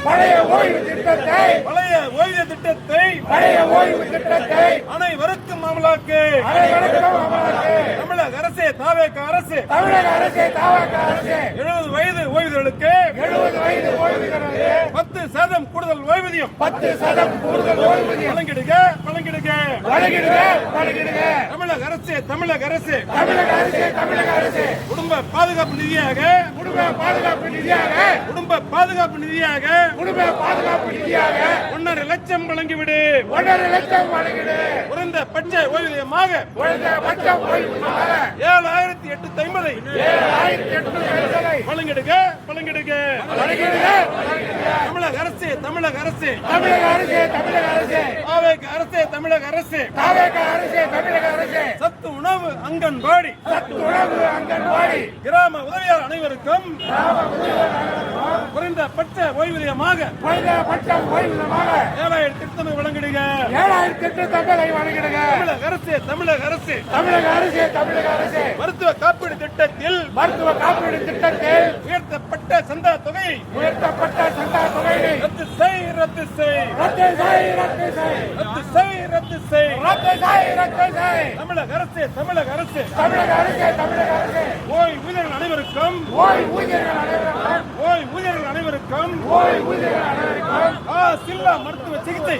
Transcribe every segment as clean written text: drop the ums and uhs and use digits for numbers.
பழைய ஓய்வு திட்டத்தை அனைவருக்கும் அமலாக்கு. தமிழக அரசே தாவேக அரசு 70 வயது ஓய்வுகளுக்கு 10% கூடுதல் ஓய்வூதியம் வழங்கிடுக. தமிழக அரசு குடும்ப பாதுகாப்பு நிதியாக 1.5 லட்சம் வழங்கிவிடு. குறைந்தபட்ச ஓய்வூதியமாக 7,850 வழங்கிடுக. தமிழக அரசு சத்து உணவு அங்கன்வாடி கிராம உதவியாளர் அனைவருக்கும் குறைந்தபட்ச ஓய்வூதியமாக 7,000 வழங்கிடுக. தமிழக அரசு மருத்துவ காப்பீடு திட்டத்தில் உயர்த்தப்பட்ட சந்தா தொகையை ரத்து செய். தமிழக அரசு ஓய்வூதியர்கள் அனைவருக்கும் காசில்லா மருத்துவ சிகிச்சை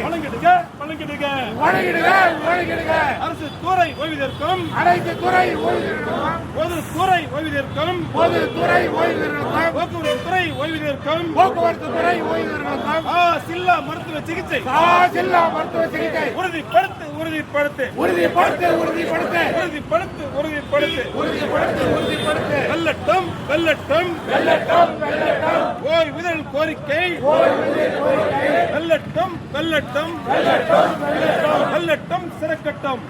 வழங்கிடுக. அரசு துறை ஓய்வூதியருக்கும் பொதுத்துறை ஓய்வூதியருக்கும் போக்குவரத்து துறை ஓய்வூதியருக்கும் காசில்லா மருத்துவ சிகிச்சை உறுதிப்படுத்து. வெல்லட்டும் ஓய்வூதியர்கள் கோரிக்கை வெல்லட்டும் சிறக்கட்டும்.